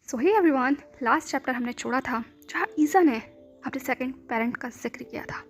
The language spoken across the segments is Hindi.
सो हे एवरीवन, लास्ट चैप्टर हमने छोड़ा था जहाँ ईसा ने अपने सेकंड पेरेंट का जिक्र किया था,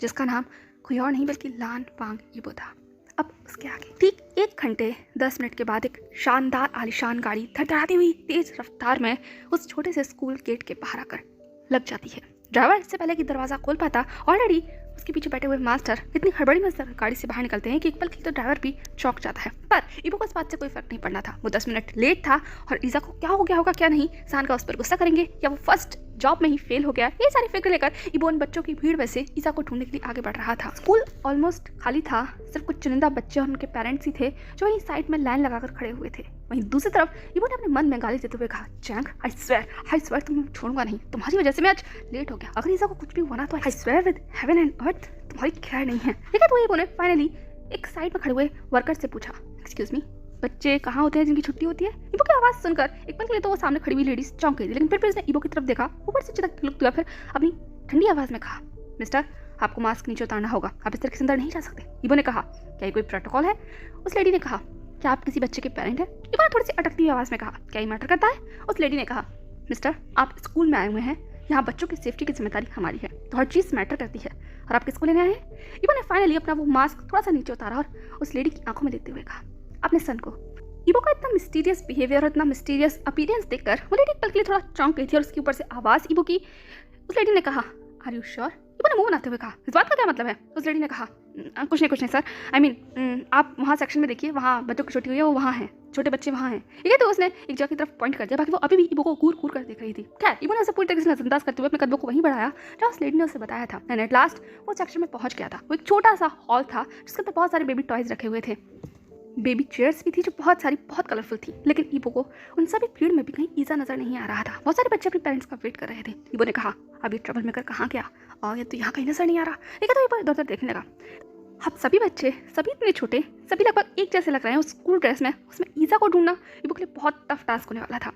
जिसका नाम कोई और नहीं बल्कि लान वांग ईबो था। अब उसके आगे ठीक 1 घंटे 10 मिनट के बाद एक शानदार आलीशान गाड़ी धड़धड़ाती हुई तेज रफ्तार में उस छोटे से स्कूल गेट के बाहर आकर लग जाती है। ड्राइवर इससे पहले कि दरवाज़ा खोल पाता, ऑलरेडी उसके पीछे बैठे हुए मास्टर इतनी हड़बड़ी में गाड़ी से बाहर निकलते हैं कि एक पल के लिए तो ड्राइवर भी चौंक जाता है। पर ईबो को इस बात से कोई फर्क नहीं पड़ना था। वो 10 मिनट लेट था और ईसा को क्या हो गया होगा क्या नहीं, सान का उस पर गुस्सा करेंगे या वो फर्स्ट जॉब में ही फेल हो गया, ये सारी फिक्र लेकर ईबो उन बच्चों की भीड़ में से ईसा को ढूंढने के लिए आगे बढ़ रहा था। स्कूल ऑलमोस्ट खाली था, सिर्फ कुछ चुनिंदा बच्चे और उनके पेरेंट्स ही थे जो वहीं साइड में लाइन लगाकर खड़े हुए थे। वहीं दूसरी तरफ ईबो ने अपने मन में गाली देते हुए कहा, जैंग आई स्वेयर तुम्हें छोड़ूंगा नहीं, तुम्हारी वजह से मैं आज लेट हो गया। अगर ईसा को कुछ भी हुआ ना तो I swear with heaven and earth तुम्हारी खैर नहीं है। ठीक है, तो ईबो ने फाइनली एक साइड में खड़े हुए वर्कर से पूछा, एक्सक्यूज मी, बच्चे कहाँ होते हैं जिनकी छुट्टी होती है? ईबो की आवाज़ सुनकर एक पल के लिए तो वो सामने खड़ी हुई लेडीज चौंक गई, लेकिन फिर उसने ईबो की तरफ देखा, ऊपर से चितक लुक दिया, फिर अपनी ठंडी आवाज़ में कहा, मिस्टर आपको मास्क नीचे उतारना होगा, आप इस तरह के अंदर नहीं जा सकते। ईबो ने कहा, क्या ये कोई प्रोटोकॉल है? उस लेडी ने कहा, क्या आप किसी बच्चे के पेरेंट हैं? ईबो ने थोड़ी सी अटकती हुई आवाज़ में कहा, क्या ये मैटर करता है? उस लेडी ने कहा, मिस्टर आप स्कूल में आए हुए हैं, यहाँ बच्चों की सेफ्टी की जिम्मेदारी हमारी है, तो हर चीज़ मैटर करती है, और आप किसको लेने आए हैं? ईबो ने फाइनली अपना वो मास्क थोड़ा सा नीचे उतारा और उस लेडी की आंखों में देखते हुए कहा, अपने सन को। ईबो का इतना मिस्टीरियस बिहेवियर और इतना मिस्टीरियस अपीयरेंस देखकर वो लेडी एक पल के लिए थोड़ा चौंक गई थी और उसके ऊपर से आवाज़ ईबो की। उस लेडी ने कहा, आर यू श्योर? ईबो ने मुंह बनाते हुए कहा, इस बात का क्या मतलब है? उस लेडी ने कहा, कुछ नहीं सर, आई मीन आप वहाँ सेक्शन में देखिए, वहाँ बच्चों की छुट्टी हुई है, वो वहाँ हैं, छोटे बच्चे वहाँ हैं। ठीक है, तो उसने एक जगह की तरफ पॉइंट कर दिया, बाकी वो अभी भी ईबो को घूर कर देख रही थी। खैर, ईबो ने उसे पूरी तरीके से नजरअंदाज करते हुए अपने कदमों को वहीं बढ़ाया जहाँ उस लेडी ने उसे बताया था। एंड एट लास्ट वो सेक्शन में पहुंच गया था। वो एक छोटा सा हॉल था जिसके अंदर बहुत सारे बेबी टॉयज रखे हुए थे, बेबी चेयर्स भी थी जो बहुत कलरफुल थी, लेकिन ईबो को उन सभी भीड़ में भी कहीं ईसा नजर नहीं आ रहा था। बहुत सारे बच्चे अपने पेरेंट्स का वेट कर रहे थे। ईबो ने कहा, अब ये ट्रबल मेकर कहाँ गया? और ये तो यहाँ कहीं नजर नहीं आ रहा। ठीक है, तो ईबो इधर उधर देखने लगा। अब सभी बच्चे, सभी इतने छोटे, सभी लगभग एक जैसे लग रहे हैं उस स्कूल ड्रेस में, उसमें ईसा को ढूंढना ईबो के लिए बहुत टफ टास्क होने वाला था।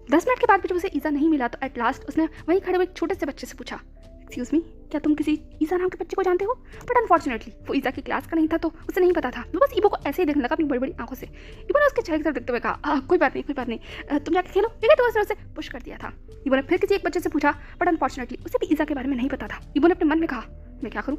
10 मिनट के बाद भी जब उसे ईसा नहीं मिला तो एट लास्ट उसने वहीं खड़े हुए एक छोटे से बच्चे से पूछा, एक्सक्यूज मी, क्या तुम किसी ईसा नाम के बच्चे को जानते हो? बट अनफॉर्चुनेटली वो ईसा की क्लास का नहीं था, तो उसे नहीं पता था। वो बस ईबो को ऐसे ही देखने लगा अपनी बड़ी बड़ी आंखों से। ईबो ने उसके चेहरे की तरफ देखते हुए कहा, कोई बात नहीं, तुम जाके खेलो। ठीक है, तो उसने उसे पुश कर दिया था। ईबो ने फिर किसी एक बच्चे से पूछा, बट अनफॉर्चुनेटली उसे भी ईसा के बारे में नहीं पता था। ईबो ने अपने मन में कहा, मैं क्या करूँ?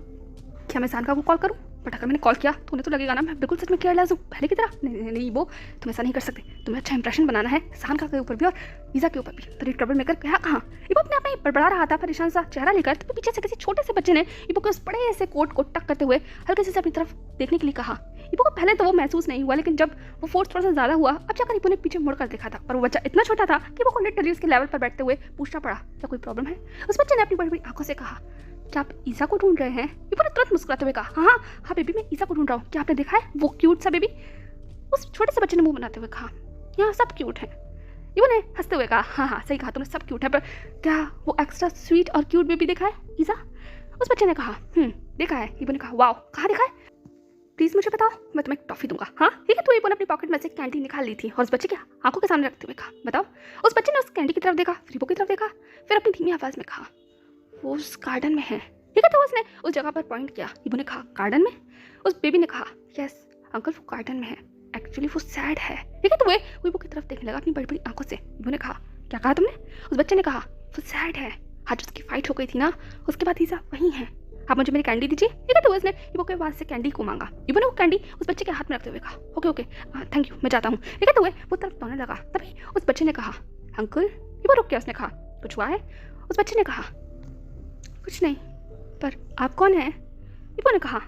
क्या मैं सान का को कॉल करूँ? बट अगर मैंने कॉल किया तो उन्हें तो लगेगा ना मैं बिल्कुल सच में केयरलेस हूँ पहले की तरह। नहीं वो तुम ऐसा नहीं कर सकते, तुम्हें अच्छा इंप्रेशन बनाना है सान का के ऊपर भी और ईसा के ऊपर भी। तो ये ट्रबल मेकर कहा कहाँ? ईबो अपने आप में बड़बड़ा रहा था परेशान सा चेहरा लेकर, तो पीछे से किसी छोटे से बच्चे ने ईबो के उस बड़े से कोट को टक करते हुए हल्के से अपनी तरफ देखने के लिए कहा। ईबो को पहले तो वो महसूस नहीं हुआ, लेकिन जब वो फोर्स थोड़ा सा ज्यादा हुआ, अब जाकर ईबो ने पीछे मुड़कर देखा था, और वो बच्चा इतना छोटा था कि ईबो को लिटरली उसके लेवल पर बैठते हुए पूछना पड़ा, क्या कोई प्रॉब्लम है? उस बच्चे ने अपनी बड़ी बड़ी आंखों से कहा, क्या आप ईसा को ढूंढ रहे हैं? ईबो ने तुरंत मुस्कुराते हुए कहा, हाँ बेबी, मैं ईसा को ढूंढ रहा हूँ। क्या आपने देखा है वो क्यूट सा बेबी? उस छोटे से बच्चे ने मुंह बनाते हुए कहा, यहाँ सब क्यूट है। ईबो ने हंसते हुए कहा, हाँ सही कहा तुमने, सब क्यूट है, पर क्या वो एक्स्ट्रा स्वीट और क्यूट बेबी देखा है ईसा? उस बच्चे ने कहा, देखा है। ईबो ने कहा, वाओ, कहाँ देखा है? प्लीज मुझे बताओ, मैं तुम्हें टॉफी दूंगा। हाँ ठीक है, तो ईबो ने अपनी पॉकेट में से कैंडी निकाल ली थी और उस बच्चे की आंखों के सामने रखते हुए कहा, बताओ। उस बच्चे ने उस कैंडी की तरफ देखा, फिर ईबो की तरफ देखा, फिर अपनी धीमी आवाज में कहा, वो उस गार्डन में है। ठीक है, तो उसने उस जगह पर पॉइंट किया। ईबो ने कहा, गार्डन में? उस बेबी ने कहा, यस अंकल, वो गार्डन में है, एक्चुअली वो सैड है। ठीक है, तो वो ईबो की तरफ देखने लगा अपनी बड़ी बड़ी आंखों से। ईबो ने कहा, क्या कहा तुमने? उस बच्चे ने कहा, वो सैड है, आज उसकी फाइट हो गई थी ना, उसके बाद ईसा वहीं है, आप मुझे मेरी कैंडी दीजिए। ठीक है, तो उसने ईबो के पास से कैंडी को मांगा। ईबो ने वो कैंडी उस बच्चे के हाथ में रखते हुए कहा, ओके थैंक यू, मैं जाता हूँ। ठीक है, तो वो तरफ दौड़ने लगा, तभी उस बच्चे ने कहा, अंकल। ईबो रुक गया, उसने कहा, कुछ हुआ है? उस बच्चे ने कहा, कुछ नहीं, पर आप कौन हैं? ईबो ने कहा,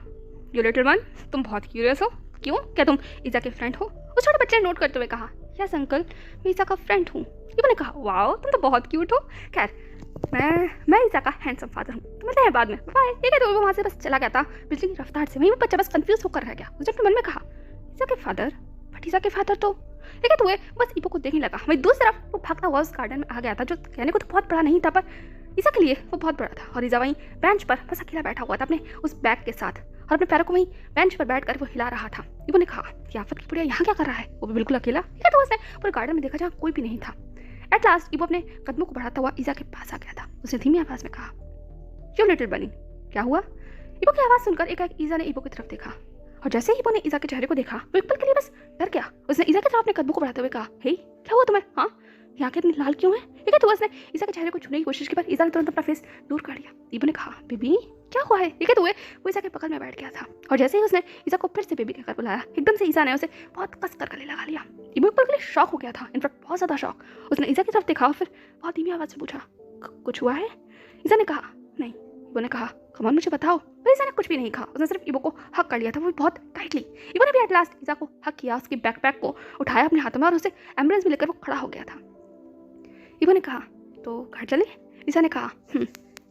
यू लिटिल वन, तुम बहुत क्यूरियस हो, क्यों? क्या तुम ईसा के फ्रेंड हो? उस छोटे बच्चे ने नोट करते हुए कहा, यस अंकल, मैं ईसा का फ्रेंड हूँ। ईबो ने कहा, वाओ, तुम तो बहुत क्यूट हो। खैर, मैं ईसा का हैंडसम फादर हूँ, तो मिलते हैं बाद में, बाय। ठीक है, तो वो वहाँ से बस चला गया था बिजली की रफ्तार से। वहीं वो बच्चा बस कंफ्यूज होकर रह गया। उसने अपने मन में कहा, ईसा के फादर, बट ईसा के फादर तो। ठीक है, तो वो बस ईबो को देखने लगा। वहीं दूसरी तरफ वो भागता हुआ उस गार्डन में आ गया था, जो कहने को तो बहुत बड़ा नहीं था, पर ईसा के लिए वो बहुत बड़ा था। और ईसा वहीं बेंच पर बस अकेला बैठा हुआ था अपने उस बैग के साथ, और अपने पैरों को वहीं बेंच पर बैठकर वो हिला रहा था। ईबो ने कहा, ये आफत की बुढ़िया यहाँ क्या कर रहा है? वो भी बिल्कुल अकेला। ठीक है, तो उसने पूरे गार्डन में देखा जहाँ कोई भी नहीं था। एट लास्ट ईबो अपने कदमों को बढ़ाता हुआ ईसा के पास आ गया था। उसने धीमी आवाज में कहा, यू लिटिल बनी, क्या हुआ? ईबो की आवाज सुनकर एकाएक ईसा ने ईबो की तरफ देखा, और जैसे ही ईबो ने ईसा के चेहरे को देखा, वो एक पल के लिए बस डर गया। उसने ईसा की तरफ अपने कदमों को बढ़ाते हुए कहा, हे क्या हुआ तुम्हें? हाँ ये आंखें इतनी लाल क्यों है? ये क्या? तो उसने ईसा के चेहरे को छूने की कोशिश की पर ईसा ने तुरंत अपना फेस दूर कर लिया। इबो ने कहा, बेबी क्या हुआ है? ये क्या? तो वो ईसा के बगल में बैठ गया था और जैसे ही उसने ईसा को फिर से बेबी कहकर बुलाया, एकदम से ईसा ने उसे बहुत कस कर गले लगा लिया। इबो एक पल के लिए शॉक हो गया था, इनफैक्ट बहुत ज़्यादा शॉक। उसने ईसा की तरफ देखा और फिर बहुत धीमी आवाज़ से पूछा, कुछ हुआ है? ईसा ने कहा, नहीं। इबो ने कहा, कम ऑन मुझे बताओ। पर ईसा ने कुछ भी नहीं कहा, उसने सिर्फ इबो को हक कर लिया था, वो बहुत टाइटली। इबो ने भी एट लास्ट ईसा को हक किया, उसकी बैकपैक को उठाया अपने हाथों में और उसे एम्बुलेंस में लेकर वो खड़ा हो गया था। इबो ने कहा, तो घर चले? ईसा ने कहा,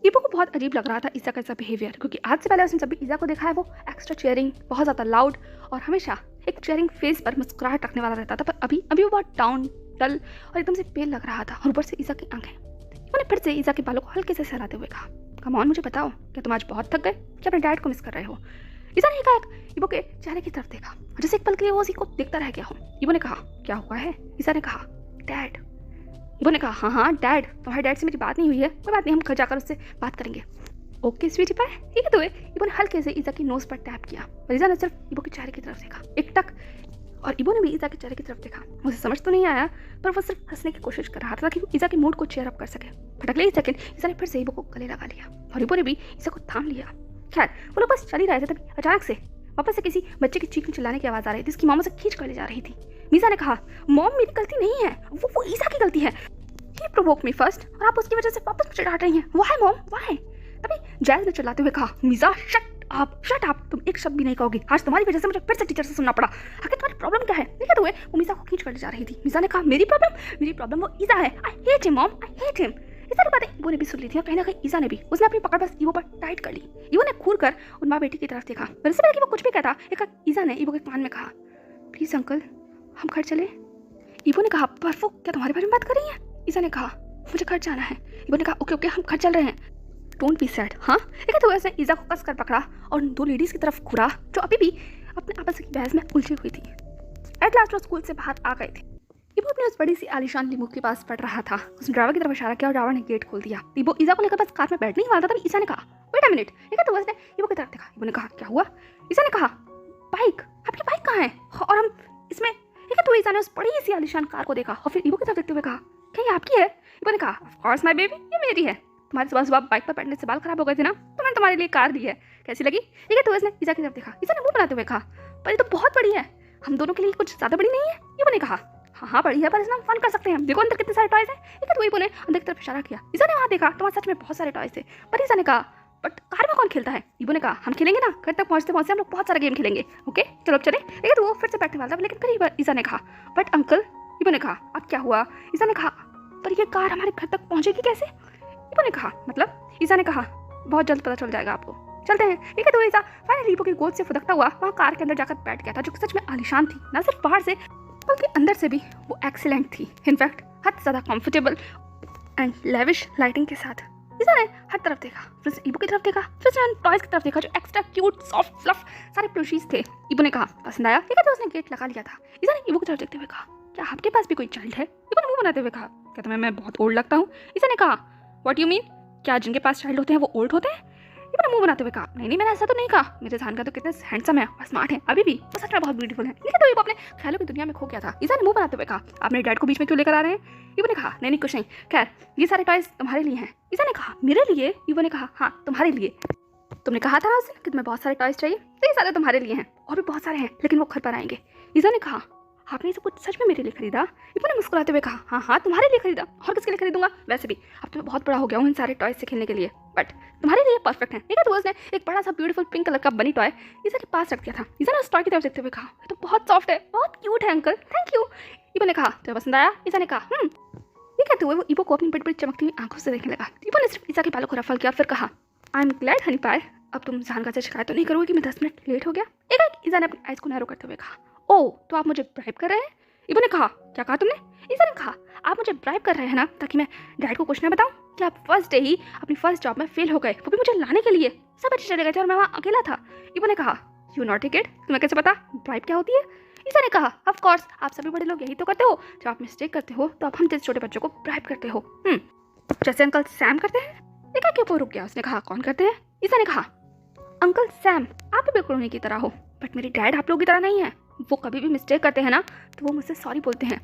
इबो को बहुत अजीब लग रहा था ईसा का ऐसा बिहेवियर, क्योंकि आज से पहले उसने जब भी ईसा को देखा है वो एक्स्ट्रा चेयरिंग, बहुत ज़्यादा लाउड और हमेशा एक चेयरिंग फेस पर मुस्कुराहट रखने वाला रहता था। पर अभी वो बहुत डाउन, डल और एकदम से पेल लग रहा था और ऊपर से ईसा की आंखें। इबो ने फिर से ईसा के बालों को हल्के से सहलाते हुए कहा, कम ऑन मुझे बताओ, क्या तुम आज बहुत थक गए? क्या अपने डैड को मिस कर रहे हो? ईसा ने एकाएक इबो के चेहरे की तरफ देखा और जैसे एक पल के लिए वो उसी को देखता रह गया हो। इबो ने कहा, क्या हुआ है? ईसा ने कहा, डैड। इबो ने कहा, हाँ डैड, तुम्हारे डैड से मेरी बात नहीं हुई है, कोई बात नहीं, हम घर जाकर उससे बात करेंगे। ओके स्वीटी पाए, ठीक है। तो इबो ने हल्के से ईसा की नोज पर टैप किया और ईसा ने सिर्फ इबो के चेहरे की तरफ देखा, एक टक, और इबो ने भी ईसा के चेहरे की तरफ देखा। मुझे समझ तो नहीं आया, पर वो सिर्फ हंसने की कोशिश कर रहा था ताकि ईसा के मूड को चेयर अप कर सके। बट अगले ही सेकंड ईसा ने फिर से इबो को गले लगा लिया और इबो ने भी ईसा को थाम लिया। खैर वो लोग बस चल ही रहे थे तभी अचानक से वापस से किसी बच्चे की चीखने चिल्लाने की आवाज़ आ रही थी, जिसकी मामा से खींच कर ले जा रही थी। मीसा ने कहा, मॉम मेरी गलती नहीं है, वो ईसा की गलती है। ही प्रोवोक मी फर्स्ट और आप उसकी वजह से वापस मुझे डांट रही हैं। Why mom why? तभी जैज ने चिल्लाते हुए कहा, मीसा शट अप, तुम एक शब्द भी नहीं कहोगी। आज तुम्हारी वजह से मुझे फिर से टीचर से सुनना पड़ा। आखिर तुम्हारी प्रॉब्लम क्या है? देखा तो वो मीसा को खींच कर ले जा रही थी। मीसा ने कहा, मेरी प्रॉब्लम वो ईसा है। I hate him mom, I hate him. ये सारी बातें इबो ने भी सुन ली थी और कहीं ना कहीं ईसा ने भी। उसने अपनी पकड़ बस इबो पर टाइट कर ली। इबो ने घूर कर उन माँ बेटी की तरफ देखा। वैसे पहले कि वो कुछ भी कहता, एक ईसा ने इबो के कान में कहा, प्लीज अंकल हम घर चले। इबो ने कहा, पर वो क्या तुम्हारे बारे में बात कर रही है? ईसा ने कहा, मुझे घर जाना है। इबो ने कहा, ओके हम घर चल रहे हैं, डोंट बी सैड। हाँ एक तो उसने ईसा को कस कर पकड़ा और दो लेडीज की तरफ घूरा जो अभी भी अपने आपस की बहस में उलझी हुई थी। एट लास्ट वो स्कूल से बाहर आ गए थे। इबो अपने उस बड़ी सी आलीशान लिमो के पास पड़ रहा था। उसने ड्राइवर की तरफ इशारा किया और ड्राइवर ने गेट खोल दिया। इबो ईसा को लेकर बस कार में बैठने ही वाला था तभी ईसा ने कहा, वेट अ मिनट। ठीक है, तो उसने इबो की तरफ देखा। इबो ने कहा, क्या हुआ? ईसा ने कहा, बाइक, आपकी बाइक कहाँ है? और हम इसमें। ठीक है, तो ईसा ने उस बड़ी सी आलीशान कार को देखा और फिर इबो की तरफ देखते हुए कहा, क्या ये आपकी है? इबो ने कहा, ऑफ कोर्स माय बेबी, ये मेरी है। तुम्हारे सुबह सुबह बाइक पर बैठने से बाल खराब हो गए थे ना, तो मैंने तुम्हारे लिए कार दी है, कैसी लगी? ठीक है, तो उसने ईसा की तरफ देखा। ईसा ने मुंह बनाते हुए कहा, पर ये तो बहुत बड़ी है, हम दोनों के लिए कुछ ज़्यादा बड़ी नहीं है? इबो ने कहा, हाँ बड़ी है, पर इसमें हम फन कर सकते हैं। देखो अंदर कितने सारे टॉयज हैं। ठीक है, तो इबो ने अंदर की तरफ इशारा किया। ईसा ने वहाँ देखा तो वहाँ सच में बहुत सारे टॉयज थे। पर ईसा ने कहा, बट कार में कौन खेलता है? इबो ने कहा, हम खेलेंगे ना, घर तक पहुँचते पहुँचते हम लोग बहुत सारे गेम खेलेंगे। ओके चलो चले। ठीक है, तो वो फिर से बैठने वाला था, लेकिन फिर ईसा ने कहा, बट अंकल। इबो ने कहा, अब क्या हुआ? ईसा ने कहा, पर ये कार हमारे घर तक पहुँचेगी कैसे? इबो ने कहा, मतलब? ईसा ने कहा, बहुत जल्द पता चल जाएगा आपको, चलते हैं। ठीक है, तो ईसा फाइनली इबो की गोद से फुदकता हुआ वहाँ कार के अंदर जाकर बैठ गया था, जो कि सच में आलीशान थी, ना सिर्फ बाहर से बल्कि अंदर से भी वो एक्सीलेंट थी। इनफैक्ट हद से ज़्यादा कंफर्टेबल एंड लेविश लाइटिंग के साथ। ईसा ने हर तरफ देखा, फिर से इबो की तरफ देखा, फिर से उन टॉयज की तरफ देखा जो एक्स्ट्रा क्यूट सॉफ्ट फ्लफ सारे प्लूशीज थे। इबो ने कहा, पसंद आया? ठीक है, तो उसने गेट लगा लिया था। ईसा ने इबो की तरफ देखते हुए कहा, क्या आपके पास भी कोई चाइल्ड है? इबो ने मुंह बनाते हुए कहा, क्या तुम्हें मैं बहुत ओल्ड लगता हूँ? ईसा ने कहा, व्हाट यू मीन? क्या जिनके पास चाइल्ड होते हैं वो ओल्ड होते हैं? इबो ने मुंह बनाते हुए कहा, नहीं मैंने ऐसा तो नहीं कहा, मेरे जान का तो कितने हैंडसम है और स्मार्ट है, अभी भी वो सच में बहुत ब्यूटीफुल है। ठीक है, तो इबो अपने ख्यालों की दुनिया में खो गया था। ईसा ने मुंह बनाते हुए कहा, आप मेरे डैड को बीच में क्यों लेकर आ रहे हैं? इबो ने कहा, नहीं कुछ नहीं, खैर ये सारे टॉयज तुम्हारे लिए हैं। ईसा ने कहा, मेरे लिए? इबो ने कहा, हाँ तुम्हारे लिए। तुमने कहा था ना उस दिन कि तुम्हें बहुत सारे टॉयज चाहिए, तो ये सारे तुम्हारे लिए हैं, और भी बहुत सारे हैं लेकिन वो घर पर आएंगे। ईसा ने कहा, आपने ये सब कुछ सच में मेरे लिए खरीदा? इबो ने मुस्कुराते हुए कहा, हाँ तुम्हारे लिए खरीदा, और किसके लिए खरीदूंगा? वैसे भी अब तो मैं बहुत बड़ा हो गया हूँ इन सारे टॉयज से खेलने के लिए, बट तुम्हारे लिए परफेक्ट है। ठीक है, तो उसने एक बड़ा सा ब्यूटीफुल पिंक कलर का बनी टॉय ईसा के पास रख दिया था। ईसा ने उस टॉय की तरफ देखते हुए कहा, ये तो बहुत सॉफ्ट है, बहुत क्यूट है अंकल, थैंक यू। इबो ने कहा, तुम्हें पसंद आया? ईसा ने कहा, ठीक है, तो वो इबो को अपनी बड़ी बड़ी चमकती हुई आंखों से देखने लगा। इबो ने सिर्फ ईसा के बालों को रफल किया, फिर कहा, आई एम ग्लैड हनी पाए, अब तुम जानका से शिकायत तो नहीं करोगे कि मैं 10 मिनट लेट हो गया? एक ईसा ने अपनी आइज को नैरो करते हुए कहा, ओह तो आप मुझे ब्राइब कर रहे हैं? इबो ने कहा, क्या कहा तुमने? ईसा ने कहा, आप मुझे ब्राइब कर रहे हैं ना, ताकि मैं डैड को कुछ ना बताऊं कि आप फर्स्ट डे ही अपनी फर्स्ट जॉब में फेल हो गए, वो भी मुझे लाने के लिए। सब बच्चे चले गए थे और मैं वहाँ अकेला था। इबो ने कहा, यू नॉटी किड, तुम्हें कैसे पता ब्राइब क्या होती है? ईसा ने कहा, ऑफ कोर्स आप सभी बड़े लोग यही तो करते हो, जब आप मिस्टेक करते हो तो आप हम जैसे छोटे बच्चों को ब्राइब करते हो, जैसे अंकल सैम करते हैं। देखा क्यों वो रुक गया, उसने कहा, कौन करते हैं? ईसा ने कहा, अंकल सैम, आप भी बिल्कुल उन्हीं की तरह हो, बट मेरी डैड आप लोगों की तरह नहीं है। वो कभी भी मिस्टेक करते हैं ना तो वो मुझसे सॉरी बोलते हैं,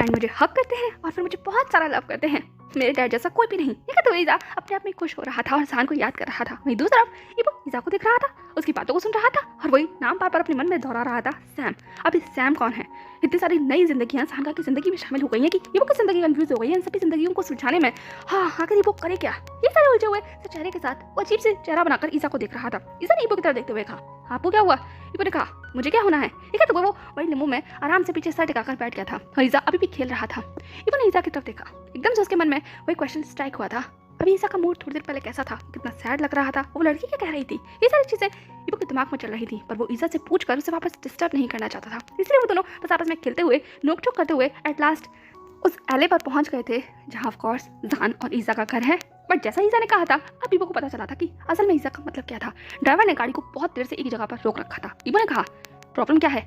एंड मुझे हक करते हैं और फिर मुझे बहुत सारा लव करते हैं। मेरे डैड जैसा कोई भी नहीं। ठीक है, तो ईज़ा अपने आप में खुश हो रहा था और जान को याद कर रहा था। वहीं दूसरी तरफ इबो ईज़ा को देख रहा था, उसकी बातों को सुन रहा था और वही नाम बार बार अपने मन में दोहरा रहा था, सैम। अब इस सैम कौन है? इतनी सारी नई जिंदगियां सांगा की जिंदगी में शामिल हो गई हैं कि इबो की जिंदगी कंफ्यूज हो गई है इन सभी जिंदगियों को सुलझाने में। हाँ, आखिर इबो करे क्या? ये सारे उलझे हुए चेहरे के साथ वो अजीब से चेहरा बनाकर ईज़ा को देख रहा था। ईज़ा ने इबो की तरफ देखते हुए कहा, आपको क्या हुआ? इबो ने कहा, मुझे क्या होना है? ठीक है, तो वो बड़ी लिम्बो में आराम से पीछे सर टिकाकर बैठ गया था और ईज़ा अभी भी खेल रहा था। इबो ने ईज़ा की तरफ देखा, एकदम से उसके मन में वही क्वेश्चन स्ट्राइक हुआ था। अभी ईज़ा का मूड थोड़ी देर पहले कैसा था, कितना सैड लग रहा था, वो लड़की क्या कह रही थी, ये सारी चीजें इबो के दिमाग में चल रही थी। पर वो ईज़ा से पूछकर उसे वापस डिस्टर्ब नहीं करना चाहता था, इसलिए वो दोनों बस आपस में खेलते हुए नोकझोंक करते हुए एट लास्ट उस एले पर पहुंच गए थे जहां ऑफ कोर्स जान और ईज़ा का घर है। बट जैसा ईज़ा ने कहा था, अब इबो को पता चला था कि असल में ईज़ा का मतलब क्या था। ड्राइवर ने गाड़ी को बहुत देर से एक जगह पर रोक रखा था। इबो ने कहा, प्रॉब्लम क्या है?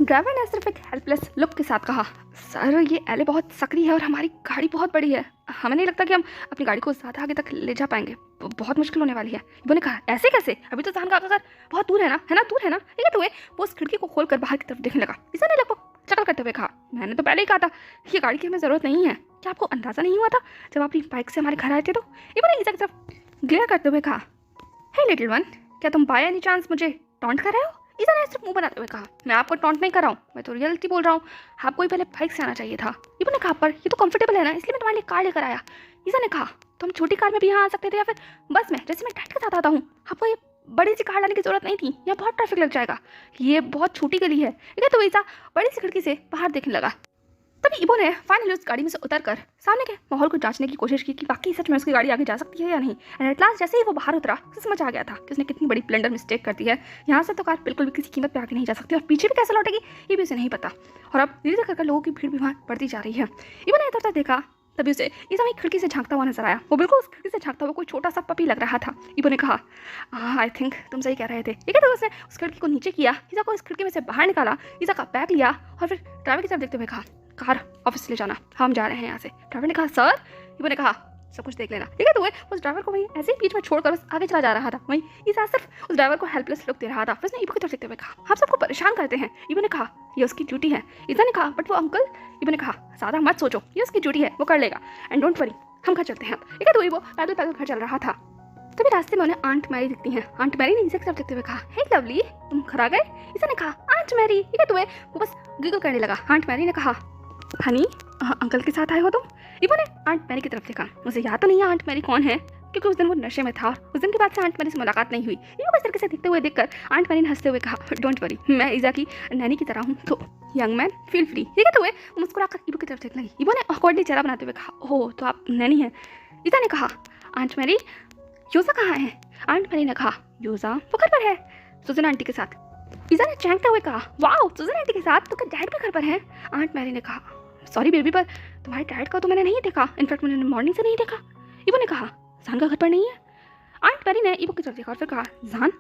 ड्राइवर ने सिर्फ एक हेल्पलेस लुक के साथ कहा, सर ये एले बहुत सकरी है और हमारी गाड़ी बहुत बड़ी है, हमें नहीं लगता कि हम अपनी गाड़ी को ज़्यादा आगे तक ले जा पाएंगे, बहुत मुश्किल होने वाली है। इबो ने कहा, ऐसे कैसे? अभी तो जान का घर बहुत दूर है ना दूर है ना। ठीक है, तो वो उस खिड़की को खोलकर बाहर की तरफ देखने लगा। ईज़ा ने लगभग चकल करते हुए कहा, मैंने तो पहले ही कहा था ये गाड़ी की हमें ज़रूरत नहीं है, क्या आपको अंदाज़ा नहीं हुआ था जब आप अपनी बाइक से हमारे घर आए थे? तो इबो ने ईज़ा की तरफ ग्लेयर करते हुए कहा, हे लिटिल वन, क्या तुम बाय एनी चांस मुझे टॉन्ट कर रहे हो? ईज़ा ने सिर्फ मुंह बनाते हुए कहा, मैं आपको टॉन्ट नहीं कर रहा हूँ, मैं तो रियलिटी बोल रहा हूँ, आपको ही पहले बाइक से आना चाहिए था। इबो ने कहा, पर ये तो कंफर्टेबल है ना, इसलिए मैं तुम्हारे लिए कार लेकर आया। ईज़ा ने कहा, तो हम छोटी कार में भी यहाँ आ सकते थे या फिर बस में, जैसे मैं डैड के साथ आता हूँ। आपको ये बड़ी सी कार लाने की जरूरत नहीं थी, यहाँ बहुत ट्रैफिक लग जाएगा, ये बहुत छोटी गली है। ठीक है, तो ईज़ा बड़ी सी खिड़की से बाहर देखने लगा। तभी इबो ने फाइनली उस गाड़ी में से उतरकर सामने के माहौल को जांचने की कोशिश की कि वाकई सच में उसकी गाड़ी आगे जा सकती है या नहीं। एंड एट लास्ट जैसे ही वो बाहर उतरा, उसे समझ आ गया था कि उसने कितनी बड़ी ब्लंडर मिस्टेक कर दी है। यहाँ से तो कार बिल्कुल भी किसी कीमत पे आगे नहीं जा सकती और पीछे भी कैसे लौटेगी ये भी उसे नहीं पता। और अब धीरे धीरे कर लोगों की भीड़ भी वहाँ बढ़ती जा रही है। इबो ने इधर देखा, तभी उसे ईज़ा वहीं खिड़की से झांकता हुआ नजर आया। वो बिल्कुल उस खिड़की से झांकता हुआ कोई छोटा सा पपी लग रहा था। इबो ने कहा, आई थिंक तुम सही कह रहे थे। ठीक है, तो उसने उस खिड़की को नीचे किया, ईज़ा को इस खिड़की में से बाहर निकाला, ईज़ा का बैग लिया और फिर ड्राइवर की तरफ देखते हुए कहा, कार ऑफिस ले जाना, हम जा रहे हैं यहाँ से। ड्राइवर ने कहा, सर? इबो ने कहा, सब कुछ देख लेना। ठीक है, तो वो उस ड्राइवर को वहीं ऐसे ही बीच में छोड़कर बस आगे चला जा रहा था। वहीं ईज़ा सिर्फ उस ड्राइवर को हेल्पलेस लुक दे रहा था। फिर उसने इबो की तरफ देखते हुए कहा, आप सबको परेशान करते हैं। इबो ने कहा, ये उसकी ड्यूटी है। ईज़ा ने कहा, बट वो अंकल। इबो ने कहा, ज़्यादा मत सोचो, ये उसकी ड्यूटी है, वो कर लेगा, एंड डोंट वरी, हम घर चलते हैं। ठीक है, तो इबो पैदल पैदल घर चल रहा था। तभी रास्ते में उन्हें आंट मैरी दिखती हैं। आंट मैरी ने ईज़ा की तरफ देखते हुए कहा, हे लवली, तुम घर आ गए? ईज़ा ने कहा, आंट मैरी। ठीक है, तो वो बस गिगल करने लगा। आंट मैरी ने कहा, हनी, अंकल के साथ आए हो तुम? इबो ने आंट मैरी की तरफ देखा। मुझे याद तो नहीं है आंट मैरी कौन है, क्योंकि उस दिन वो नशे में था और उस दिन के बाद से आंट मैरी से मुलाकात नहीं हुई। इबो को इस तरीके से देखते हुए देखकर आंट मैरी ने हंसते हुए कहा, डोंट वरी, मैं ईज़ा की नैनी की तरह हूँ, तो यंग मैन फील फ्री। ठीक है, तो वो मुस्कुराकर इबो की तरफ देखने लगी। इबो ने ऑकवर्डली चेहरा बनाते हुए कहा, ओह, तो आप नैनी हैं? ईज़ा ने कहा, आंट मैरी, योजा कहाँ है? आंट मैरी ने कहा, योजा वो घर पर है सुजन आंटी के साथ। ईज़ा ने चौंकते हुए कहा, वाओ, सुजन आंटी के साथ? तो क्या डैड भी घर पर है? आंट मैरी ने कहा, सॉरी बेबी, पर तुम्हारे डैड का तो मैंने नहीं देखा, इनफैक्ट मैंने मॉर्निंग से नहीं देखा। इबो ने कहा, जान का घर पर नहीं है? आंट मैरी ने इबो की तरफ देखा और फिर कहा, जान?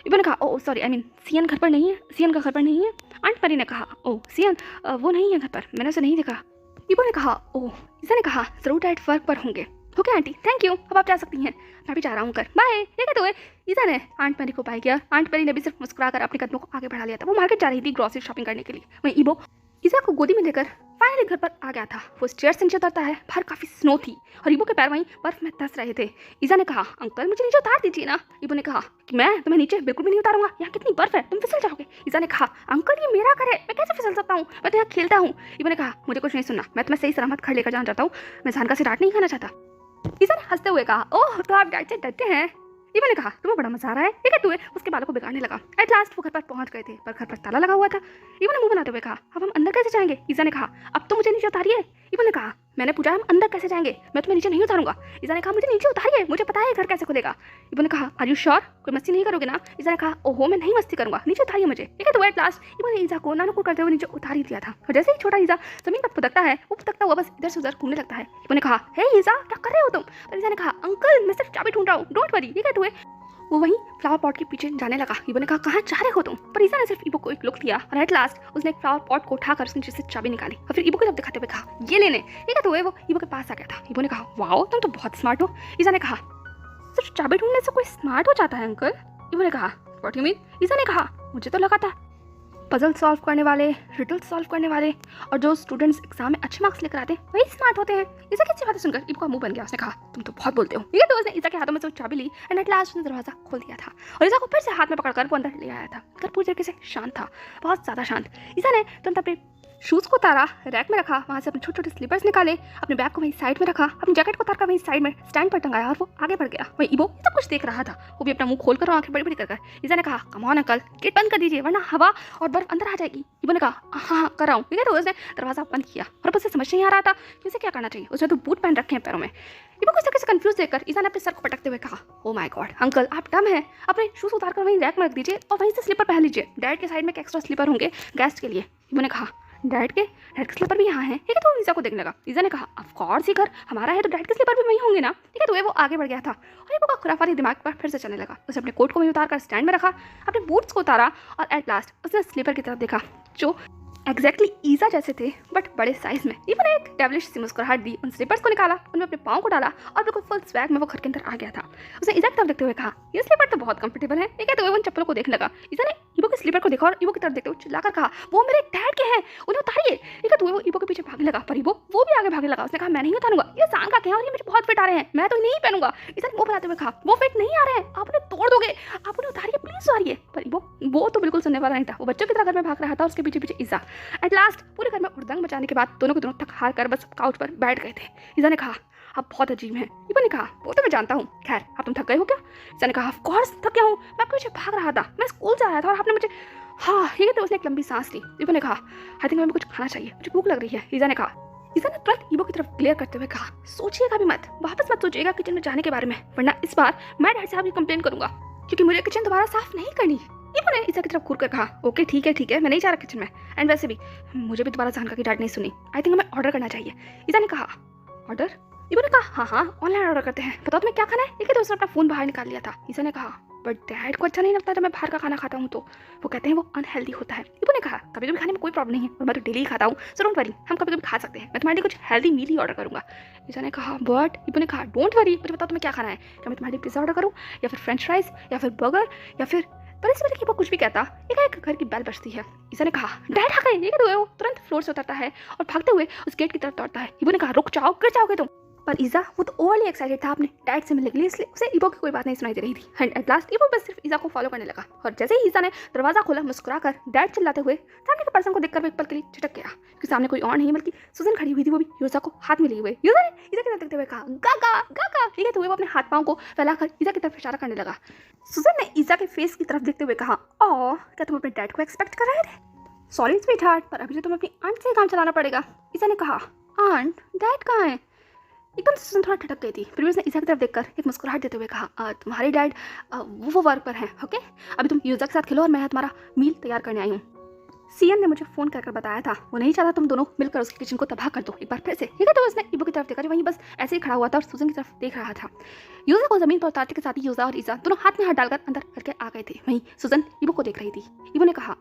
इबो ने कहा, ओह सॉरी, आई मीन सियन घर पर नहीं है, सियन का घर पर नहीं है। आंट मैरी ने कहा, ओह सियन वो नहीं है घर पर, मैंने उसे नहीं देखा। इबो ने कहा, ओह। ईज़ा ने कहा, जरूर डैड वर्क पर होंगे। ओके आंटी, थैंक यू, अब आप जा सकती हैं, मैं भी जा रहा हूँ घर, बाय। ठीक है, तो ईज़ा ने आंट मैरी को बाय किया। आंट मैरी ने भी सिर्फ मुस्कुराकर अपने कदमों को आगे बढ़ा लिया था। वो मार्केट जा रही थी ग्रॉसरी शॉपिंग करने के लिए। वहीं इबो ईज़ा को गोदी में लेकर फाइनली घर पर आ गया था। वो स्टेयर से नीचे उतरता है, बाहर काफी स्नो थी और इबो के पैर वहीं बर्फ में धंस रहे थे। ईज़ा ने कहा, अंकल मुझे नीचे उतार दीजिए ना। इबो ने कहा कि मैं तुम्हें नीचे बिल्कुल भी नहीं उतारूंगा, यहाँ कितनी बर्फ है, तुम फिसल जाओगे। ईज़ा ने कहा, अंकल ये मेरा घर है, मैं कैसे फिसल सकता हूँ, मैं तो यहाँ खेलता हूँ। इबो ने कहा, मुझे कुछ नहीं सुनना, मैं तुम्हें सही सलामत घर लेकर जाना चाहता हूँ, मैं जान का से डांट नहीं खाना चाहता। ईज़ा ने हंसते हुए कहा, ओह, तो आप डैड से डरते हैं? इबो ने कहा, तुम्हें बड़ा मजा आ रहा है। ठीक है, तू उसके बालों को बिगाड़ने लगा। एट लास्ट वो घर पर पहुंच गए थे, पर घर पर ताला लगा हुआ था। इबो ने मुंह बनाते हुए कहा, अब हम अंदर कैसे जाएंगे? ईज़ा ने कहा, अब तो मुझे नीचे उतारिए। इबो ने कहा, मैंने पूछा हम अंदर कैसे जाएंगे, मैं तुम्हें नीचे नहीं उतारूंगा। ईज़ा ने कहा, मुझे नीचे उतारिए, मुझे पता है घर कैसे खुलेगा। इबो ने कहा, आर यू श्योर, कोई मस्ती नहीं करोगे ना? ईज़ा ने कहा, ओहो, मैं नहीं मस्ती करूंगा, नीचे उतारिए मुझे। ठीक है, तो एट लास्ट इबो ने ईज़ा को नानुकुर करते हुए नीचे उतार ही दिया था। और जैसे ही छोटा ईज़ा जमीन पर फुदकता है, वो फुदकता हुआ बस इधर से उधर घूमने लगता है। इबो ने कहा, हे ईज़ा, क्या कर रहे हो तुम? पर ईज़ा ने कहा, अंकल मैं सिर्फ चाबी ढूंढ रहा हूँ, डोंट वरी। ठीक है, तो वो वहीं फ्लावर पॉट के पीछे जाने लगा। इबो ने कहा, कहाँ जा रहे हो तुम? पर ईज़ा ने सिर्फ इबो को एक लुक दिया और एट लास्ट उसने एक फ्लावर पॉट को उठाकर उसने नीचे से चाबी निकाली और फिर इबो की तरफ दिखाते हुए कहा, ये लेने। ठीक है, तो वो इबो के पास आ गया था। इबो ने कहा, वाओ, तुम तो बहुत स्मार्ट हो। ईज़ा ने कहा, सिर्फ चाबी ढूंढने से कोई स्मार्ट हो जाता है अंकल? इबो ने कहा, व्हाट यू मीन? ईज़ा ने कहा, मुझे तो लगा था पजल सॉल्व करने वाले, रिडल सॉल्व करने वाले और जो स्टूडेंट्स एग्जाम में अच्छे मार्क्स लेकर आते हैं वही स्मार्ट होते हैं। ईसा की अच्छी बातें सुनकर ईबो का मुंह बन गया। उसने कहा तुम तो बहुत बोलते हो। ठीक है, तो उसने ईसा के हाथों में से चाबी ली एंड एट लास्ट उसने दरवाजा खोल दिया था और ईसा को फिर से हाथ में पकड़कर वो अंदर ले आया था। घर पूरी तरीके से शांत था, बहुत ज़्यादा शांत। ईसा ने तुरंत अपने शूज़ को उतारा, रैक में रखा, वहाँ से अपने छोटे छोटे स्लीपर्स निकाले, अपने बैग को वहीं साइड में रखा, अपनी जैकेट को उतारकर वहीं साइड में स्टैंड पर टंगाया और वो आगे बढ़ गया। वहीं ईबो सब कुछ देख रहा था, वो भी अपना मुंह खोलकर और आंखें बड़ी बड़ी कर। ईसा ने कहा कम ऑन अंकल, गेट बंद कर दीजिए वरना हवा और बर्फ अंदर आ जाएगी। ईबो ने कहा हाँ कर रहा हूँ। ठीक है, तो उसने दरवाजा बंद किया और अब उसे समझ नहीं आ रहा था कि उसे क्या करना चाहिए। उसने तो बूट पहन रखे हैं पैरों में। ईबो को इस तरह से कंफ्यूज देखकर ईसा ने अपने सर को पटकते हुए कहा ओ माय गॉड अंकल आप डम हैं, अपने शूज़ उतारकर वहीं रैक में रख दीजिए और वहीं से स्लीपर पहन लीजिए। डैड के साइड में एक एक्स्ट्रा स्लीपर होंगे गेस्ट के लिए। ईबो ने कहा डैड के स्लीपर भी यहाँ है। ठीक है, तो ईसा को देखने लगा। ईसा ने कहा ऑफ कोर्स ही घर हमारा है तो डैड के स्लीपर भी वहीं होंगे ना। ठीक है, तो वो आगे बढ़ गया था और ईबो का खुराफाती दिमाग पर फिर से चलने लगा। उसने अपने कोट को वहीं उतारकर स्टैंड में रखा, अपने बूट्स को उतारा और एट लास्ट उसने स्लीपर की तरफ देखा जो एग्जैक्टली ईसा जैसे थे बट बड़े साइज में। ईबो ने एक डेविलिश सी मुस्कुराहट दी, उन स्लीपर्स को निकाला, उनमें अपने पाँव को डाला और बिल्कुल फुल स्वैग में वो घर के अंदर आ गया था। उसने ईसा की तरफ देखते हुए कहा ये स्लीपर तो बहुत कंफर्टेबल है। ठीक है, तो वो उन चप्पलों को देखने लगा। ईसा ने ईबो के स्लीपर को देखा और ईबो की तरफ देखते हुए चिल्लाकर कहा वो मेरे डैड के हैं, उन्हें उतारिए। ठीक है, तो वो ईबो के पीछे भागने लगा पर ईबो वो भी आगे भागने लगा। उसने कहा मैं नहीं उतारूंगा, ये सांगा के हैं और ये मुझे बहुत फिट आ रहे हैं, मैं तो नहीं पहनूंगा। ईसा ने वो बताते हुए कहा वो फिट नहीं आ रहे हैं, आप उन्हें तोड़ दोगे, आप उन्हें उतारिए प्लीज उतारिए। पर ईबो वो तो बिल्कुल सुनने वाला नहीं था। वो बच्चों की तरह घर में भाग रहा था, उसके पीछे पीछे ईसा। एट लास्ट पूरे घर में उड़दंग मचाने के बाद दोनों के दोनों थक हार कर बस काउच पर बैठ गए थे। ईसा ने कहा आप बहुत अजीब हैं। ईबो ने कहा वो तो मैं जानता हूँ, खैर आप तुम थक गए हो क्या? ईसा ने कहा ऑफ कोर्स थक गया हूँ, मैं आपके पीछे भाग रहा था, मैं स्कूल से आया था और आपने मुझे हाँ। ठीक है, तो उसने एक लंबी सांस ली। ईबो ने कहा आई थिंक हमें कुछ खाना चाहिए, मुझे भूख लग रही है। ईसा ने तुरंत ईबो की तरफ क्लियर करते हुए कहा सोचिएगा भी मत, वापस मत सोचिएगा किचन में जाने के बारे में, वरना इस बार मैं डैड साहब की कंप्लेन करूंगा क्योंकि मुझे किचन दोबारा साफ नहीं करनी। ईबो ने ईसा की तरफ घूर कर कहा ओके ठीक है मैं नहीं जा रहा किचन में, एंड वैसे भी मुझे भी दोबारा जानका की डांट नहीं सुनी, आई थिंक हमें ऑर्डर करना चाहिए। ईसा ने कहा ऑर्डर? ईबो ने कहा हाँ ऑनलाइन ऑर्डर करते हैं, बताओ तुम्हें क्या खाना है। ठीक है, तो उसने अपना फोन बाहर निकाल लिया था। ईसा ने कहा बट डैड को अच्छा नहीं लगता जब मैं बाहर का खाना खाता हूँ, तो वो कहते हैं वो अनहेल्दी होता है। ईबो ने कहा कभी कभी खाने में कोई प्रॉब्लम नहीं है और मैं तो डेली खाता हूँ, सो डोंट वरी, हम कभी कभी खा सकते हैं, मैं तुम्हारे लिए कुछ हेल्दी मील ही ऑर्डर करूँगा। ईसा ने कहा बट ईबो ने कहा डोंट वरी, मुझे बताओ तुम्हें क्या खाना है, क्या मैं तुम्हारे लिए पिज्जा ऑर्डर करूँ या फिर फ्रेंच फ्राइज या फिर बर्गर या फिर। पर इस वजह की वो कुछ भी कहता एक घर की बेल बजती है। ईसा ने कहा डैड आ गए। ये तो वो तुरंत फ्लोर से उतरता है और भागते हुए उस गेट की तरफ दौड़ता है। ईबो ने कहा रुक जाओ, गिर जाओगे तुम। पर ईसा वो तो ओवरली एक्साइटेड था अपने डैड से मिलने के लिए, इसलिए उसे ईबो की कोई बात नहीं सुनाई दे रही थी। एंड एट लास्ट ईबो बस सिर्फ ईसा को फॉलो करने लगा और जैसे ही ईसा ने दरवाजा खोला मुस्कुराकर डैड चिल्लाते हुए सामने के पर्सन को देखकर वो एक पल के लिए झटक गया क्योंकि सामने कोई और नहीं बल्कि सुजन खड़ी हुई थी, वो भी यूजा को हाथ में लिए हुए। यूजा ने ईसा की तरफ देखते हुए कहा गागा गागा। ठीक है, तो वो अपने हाथ पाँव को फैलाकर ईसा की तरफ इशारा करने लगा। सुजन ने ईसा के फेस की तरफ देखते हुए कहा ओ क्या तुम अपने डैड को एक्सपेक्ट कर रहे थे? सॉरी स्वीटहार्ट, पर अभी तो तुम्हें अपनी आंट से ही काम चलाना पड़ेगा। ईसा ने कहा आंट डैड कहाँ है? एकदम से सुजन थोड़ा ठटक गई थी, फिर भी उसने ईसा की तरफ देखकर एक मुस्कुराहट देते हुए कहा तुम्हारे डैड वो वर्क पर हैं। ओके, अभी तुम यूजा के साथ खेलो और मैं तुम्हारा मील तैयार करने आई हूँ। सीएन ने मुझे फ़ोन कर बताया था, वो नहीं चाहता तुम दोनों मिलकर उसकी किचन को तबाह कर दो एक बार फिर से। ठीक है, तो उसने ईबो की तरफ देखा जो वहीं बस ऐसे ही खड़ा हुआ था और सुजन की तरफ देख रहा था। यूजा को ज़मीन पर उतारने के साथ ही यूजा और ईसा दोनों हाथ में हाथ डालकर अंदर करके आ गए थे। वहीं सुजन ईबो को देख रही थी। ईबो ने कहा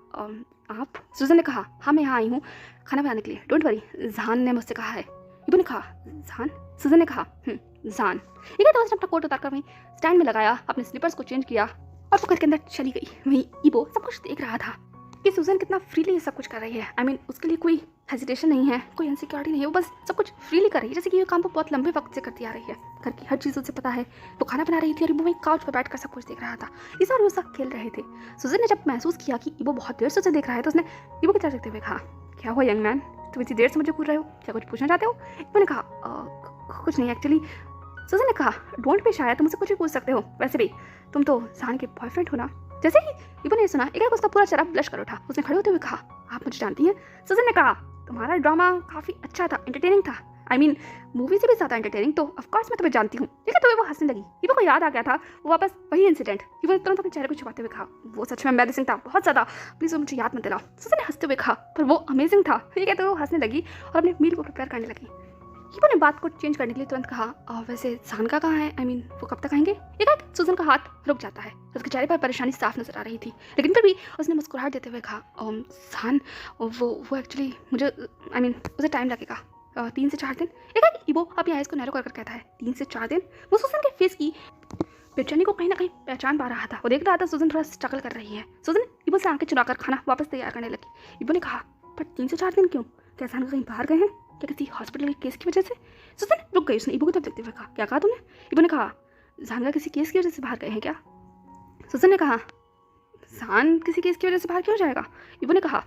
आप? सुजन ने कहा हाँ मैं यहाँ आई हूँ खाना बनाने के लिए, डोंट वरी, जान ने मुझसे कहा है। ईबो ने कहा जान? सुजन ने कहा जान। ठीक है, तो उसने अपना कोट उतारकर वहीं स्टैंड में लगाया, अपने स्लीपर्स को चेंज किया और वो घर के अंदर चली गई। वहीं ईबो सब कुछ देख रहा था कि सुजन कितना फ्रीली ये सब कुछ कर रही है। आई मीन उसके लिए कोई हेजिटेशन नहीं है, कोई इनसिक्योरिटी नहीं है, वो बस सब कुछ फ्रीली कर रही है जैसे कि ये काम वो बहुत लंबे वक्त से करती आ रही है। घर की हर चीज़ उसे पता है। वो खाना बना रही थी और ईबो वहीं काउच पर बैठकर सब कुछ देख रहा था। ईसा और यूसा खेल रहे थे। सुजन ने जब महसूस किया कि ईबो बहुत देर से उसे देख रहा है तो उसने ईबो की तरफ देखते हुए कहा क्या हुआ यंग मैन, तुम इतनी देर से मुझे घूर रहे हो, क्या कुछ पूछना चाहते हो? ईबो ने कहा कुछ नहीं एक्चुअली। सुजन ने कहा डोंट बी शाय, तुम मुझसे कुछ भी पूछ सकते हो, वैसे भी तुम तो जान के बॉयफ्रेंड हो ना। जैसे ही ईबो ने सुना एक उसका पूरा चेहरा ब्लश कर उठा। उसने खड़े होते हुए कहा आप मुझे जानती हैं? सुजन ने कहा तुम्हारा ड्रामा काफ़ी अच्छा था, एंटरटेनिंग था, आई मीन मूवी से भी ज़्यादा एंटरटेनिंग, तो ऑफकोर्स मैं तुम्हें जानती हूँ। ठीक है, तो वो हंसने लगी। ईबो को याद आ गया था वो वापस वही इंसिडेंट। ईबो ने तुरंत अपने चेहरे को छुपाते हुए कहा वो सच में एम्बैरेसिंग था, बहुत ज़्यादा, प्लीज़ वो मुझे याद मत दिलाओ। सुजन ने हंसते हुए कहा पर वो अमेजिंग था। ठीक है, तो वो हंसने लगी और अपने मील को प्रिपेयर करने लगी। ईबो ने बात को चेंज करने के लिए तुरंत कहा वैसे जानका कहाँ है, आई मीन वो कब तक आएंगे? एक सुजन का हाथ रुक जाता है, उसके चेहरे पर परेशानी साफ नजर आ रही थी, लेकिन फिर भी उसने मुस्कुराहट देते हुए कहा जान वो एक्चुअली मुझे आई मीन उसे टाइम लगेगा, 3 से 4 दिन। एक ईबो अपनी आइज़ को नैरो कर कहता है 3 से 4 दिन। वो सुजन के फेस की बेचैनी को कहीं ना कहीं पहचान पा रहा था। वो देख रहा था सुजन थोड़ा स्ट्रगल कर रही है। सुजन इबो से आंखें चुराकर खाना वापस तैयार करने लगी। इबो ने कहा, पर 3 से 4 दिन क्यों? क्या जहान कहीं बाहर गए हैं? क्या किसी हॉस्पिटल के केस की वजह से? सुजन रुक गई। उसने इबो की तरफ देखते हुए कहा, क्या कहा तुमने? इबो ने कहा, जहान किसी केस की वजह से बाहर गए हैं क्या? सुजन ने कहा, जहान किसी केस की वजह से बाहर क्यों जाएगा? इबो ने कहा,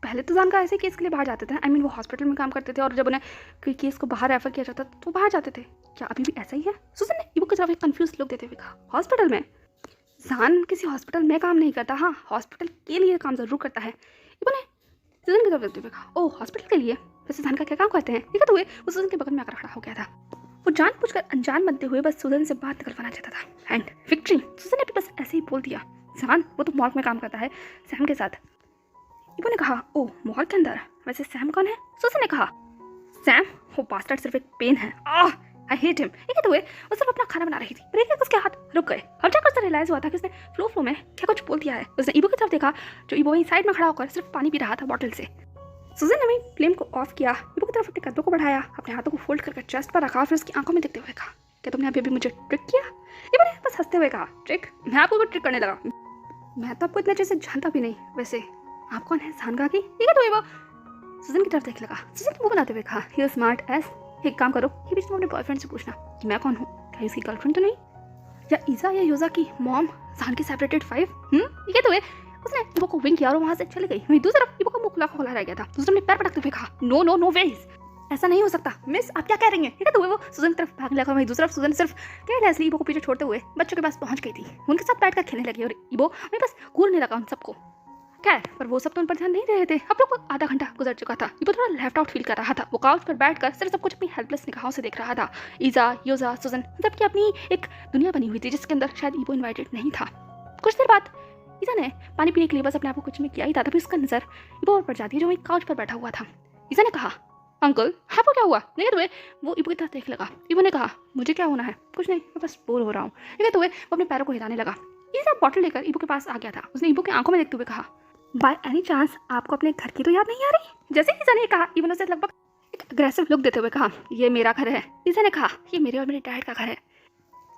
पहले तो जान का ऐसे केस के लिए बाहर जाते थे। वो हॉस्पिटल में काम करते थे और जब उन्हें कोई केस को बाहर रेफर किया जाता तो बाहर जाते थे। क्या अभी भी ऐसा ही है? सुजन ने इबो की तरफ एक कंफ्यूज लुक देते हुए कहा, हॉस्पिटल में? जान किसी हॉस्पिटल में काम नहीं करता। हाँ, हॉस्पिटल के लिए काम जरूर करता है। इबो ने सुजन की तरफ देखते हुए कहा, ओह हॉस्पिटल के लिए? वैसे जान का क्या काम करते हैं? दिक्कत हुए वो सुजन के बगल में आकर खड़ा हो गया था। वो जानबूझकर अनजान बनते हुए बस सुजन से बात निकलवाना चाहता था। एंड विक्ट्री, सुजन ने भी बस ऐसे ही बोल दिया, जान वो तो मॉल में काम करता है सैम के साथ। इबो ने कहा, ओह मॉल के अंदर? वैसे सैम कौन है? सुजन ने कहा, सैम वो बास्टर्ड सिर्फ एक पेन है। I hate him. ये कहते हुए वो सिर्फ अपना खाना बना रही थी, पर एक उसके हाथ रुक गए और जाकर उसे रियलाइज हुआ था कि उसने फ्लो में क्या कुछ बोल दिया है। उसने इबो की तरफ देखा जो इबो वहीं साइड में खड़ा होकर सिर्फ पानी पी रहा था बॉटल से। सुजन ने वहीं फ्लेम को ऑफ किया, इबो की तरफ अपने कदमों को बढ़ाया, अपने हाथों को फोल्ड करके चेस्ट पर रखा, फिर उसकी आंखों में देखते हुए कहा, क्या तुमने अभी मुझे ट्रिक किया? इबो ने बस हंसते हुए कहा, ट्रिक? मैं आपको ट्रिक करने लगा? मैं तो आपको इतने अच्छे से जानता भी नहीं। वैसे आप कौन है? जानका की? ठीक है तो इबो सुजन की तरफ देखने लगा। सुजन मुंह बनाते हुए कहा, यू स्मार्ट एस। एक काम करो, ये बीच में अपने बॉयफ्रेंड से पूछना कि मैं कौन हूँ। क्या उसकी गर्लफ्रेंड तो नहीं? या ईजा या योजा की मॉम जान की सेपरेटेड 5? ठीक है तो उसने इबो को विंक किया और वहां से चली गई। वहीं दूसरी तरफ इबो का मुंह खुला खोला रह गया था। दूसरे ने पैर पटकते हुए कहा, नो नो नो वेज, ऐसा नहीं हो सकता मिस, आप क्या कह रही हैं? ठीक है तो वो सुजन की तरफ भागने लगा। वहीं दूसरी तरफ सुजन सिर्फ केयरलेसली इबो को पीछे छोड़ते हुए बच्चों के पास पहुंच गई थी। उनके साथ बैठकर खेलने लगी और इबो वहीं बस घूरने लगा उन सबको। खैर पर वो सब तो उन पर ध्यान नहीं दे रहे थे। अब लोग आधा घंटा गुजर चुका था। इबो थोड़ा लेफ्ट आउट फील कर रहा था। वो काउच पर बैठकर सिर्फ सब कुछ अपनी हेल्पलेस निगाहों से देख रहा था। ईजा, योजा, सुजन सबकी अपनी एक दुनिया बनी हुई थी जिसके अंदर शायद इबो इन्वाइटेड नहीं था। कुछ देर बाद ईजा ने पानी पीने के लिए बस अपने आप को कुछ में किया ही था, तभी उसका नजर इबो पर जाती है जो वहीं काउच पर बैठा हुआ था। ईजा ने कहा, अंकल आपको क्या हुआ? नहीं तो वो इबो की तरफ देख लगा। इबो ने कहा, मुझे क्या होना है? कुछ नहीं, मैं बस बोर हो रहा हूँ। ठीक है तो वो अपने पैरों को हिलाने लगा। ईजा बॉटल लेकर इबो के पास आ गया था। उसने इबो की आंखों में देखते हुए कहा, बाय एनी चांस आपको अपने घर की तो याद नहीं आ रही? जैसे ईजा ने कहा, इबो ने उसे लगभग एक अग्रेसिव लुक देते हुए कहा, ये मेरा घर है। ईजा ने कहा, ये मेरे और मेरे डैड का घर है।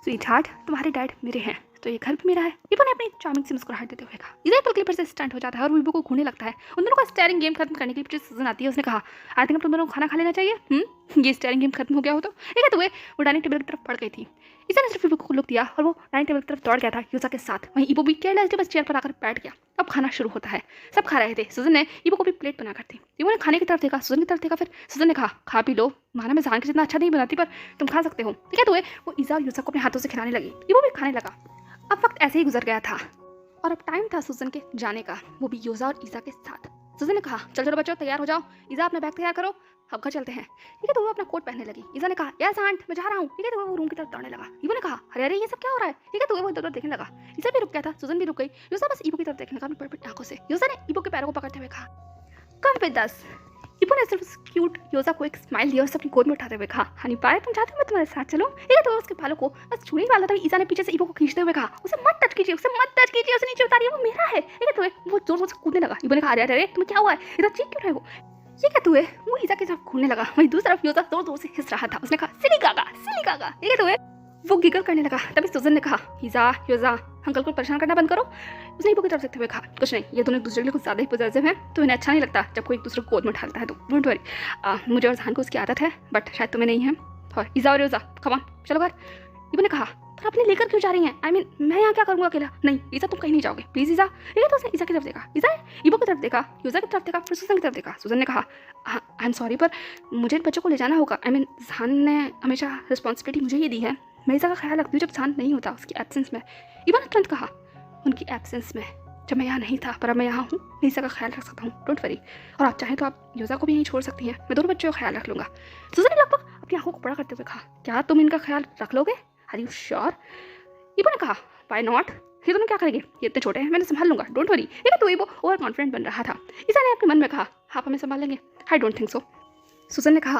स्वीट हार्ट, तुम्हारे डैड मेरे हैं तो ये घर भी मेरा है। इबो ने अपनी चार्मिंग सी मुस्कुराहट देते हुए कहा। ईजा पल के लिए फिर से स्टंट हो जाता है और वो इबो को घूरने लगता है। उन दोनों का स्टेयरिंग गेम खत्म करने के लिए सुजन आती है। उसने कहा, आई थिंक अब तुम दोनों को खाना खा लेना चाहिए। ये स्टेयरिंग गेम खत्म हो गया हो तो? ठीक है तो वो डाइनिंग टेबल की तरफ पड़ गई थी। ईजा ने सिर्फ इबो को लुक दिया और वो डाइनिंग टेबल की तरफ दौड़ गया था योजा के साथ। वहीं इबो भी केयरलेसली बस चेयर पर आकर बैठ गया। अब खाना शुरू होता है। सब खा रहे थे। सुजन ने इबो को भी प्लेट बनाकर दी। इबो ने खाने की तरफ देखा, सुजन की तरफ देखा, फिर सुजन ने कहा, खा पी लो, माना मैं जान के जितना अच्छा नहीं बनाती पर तुम खा सकते हो। ठीक है तो वो ईजा और योजा को अपने हाथों से खिलाने लगी। इबो भी खाने लगा। अब वक्त ऐसे ही गुजर गया था और अब टाइम था सुजन के जाने का, वो भी योजा और ईजा के साथ। सुजन ने कहा, चल चलो बच्चों तैयार हो जाओ, ईजा अपना बैग तैयार करो, अब घर चलते हैं। ठीक है तो वो अपना कोट पहनने लगी। ईजा ने कहा, यस आंट मैं जा रहा हूँ। ठीक है तो वो रूम की तरफ दौड़ने लगा। इबो ने कहा, अरे अरे ये सब क्या हो रहा है? ठीक है तो वो इधर देखने लगा। ईजा भी रुक गया था, सुजन भी रुक गई। योजा बस इबो की तरफ देखने लगा अपनी बड़ी आंखों से। योजा ने इबो के पैरों को पकड़ते हुए कहा, कम विद अस। इबो ने सिर्फ उस क्यूट योजा को एक स्माइल दिया और उसे अपनी गोद में उठाते हुए कहा, हनी पाए तुम चाहते हो मैं तुम्हारे साथ चलूं? ठीक है तो उसके बालों को बस छूने वाला था। ईजा ने पीछे से इबो को खींचते हुए कहा, उसे मत टच कीजिए, उसे मत टच कीजिए, उसे नीचे उतारिए, वो मेरा है। ठीक है तो वो जोर जोर से कूदने लगा। इबो ने कहा, अरे अरे तुम्हें क्या हुआ है? इधर चीख क्यों रहे हो? ये क्या हुए? वो ईजा की तरफ घूमने लगा। वहीं दूसरी तरफ योजा जोर जोर से हिंस रहा था। उसने कहा, सिली गागा सिली गागा। ठीक है तो वो गिगल करने लगा। तभी सुजन ने कहा, ईजा योजा अंकल को परेशान करना बंद करो। उसने इबो की तरफ देखते हुए कहा, कुछ नहीं, ये दोनों एक दूसरे के लिए कुछ ज़्यादा ही पॉजिटिव हैं तो इन्हें अच्छा नहीं लगता जब कोई एक दूसरे को गोद में उठाता है। तो डोंट वरी, मुझे और जहान को उसकी आदत है बट शायद तुम्हें नहीं है। और ईजा और योजा कम ऑन चलो घर। इबो ने कहा, पर अपने लेकर क्यों जा रही हैं? मैं यहाँ क्या करूँगा अकेला? नहीं ईजा तुम कहीं नहीं जाओगे प्लीज ईजा। ठीक है तो उसने ईजा की तरफ देखा, ईजा इबो की तरफ देखा, योजा की तरफ देखा, फिर सुजन की तरफ देखा। सुजन ने कहा, आई एम सॉरी पर मुझे बच्चों को ले जाना होगा। जहान ने हमेशा रिस्पॉन्सिबिलिटी मुझे ये दी है, मैं ईजा का ख्याल रखती हूँ जब जहान नहीं होता उसकी एब्सेंस में। इबो ने तुरंत कहा, उनकी एब्सेंस में जब मैं यहाँ नहीं था पर अब मैं यहाँ हूँ, मैं ईजा का ख्याल रख सकता हूँ, डोंट वरी। और आप चाहें तो आप योजा को भी यहीं छोड़ सकती हैं, मैं दोनों बच्चों का ख्याल रख लूँगा। सुजन ने लगभग अपनी आंखों को बड़ा करते हुए कहा, क्या तुम इनका ख्याल रख लोगे? Are you sure? इबो ने कहा, व्हाई नॉट, ये दोनों क्या करेंगे? ये इतने छोटे हैं, मैंने संभाल लूंगा, डोंट वरी। ठीक है तो इबो ओवर कॉन्फिडेंट बन रहा था। ईजा ने अपने मन में कहा, आप हमें संभाल लेंगे? I don't think so. सुजन ने कहा,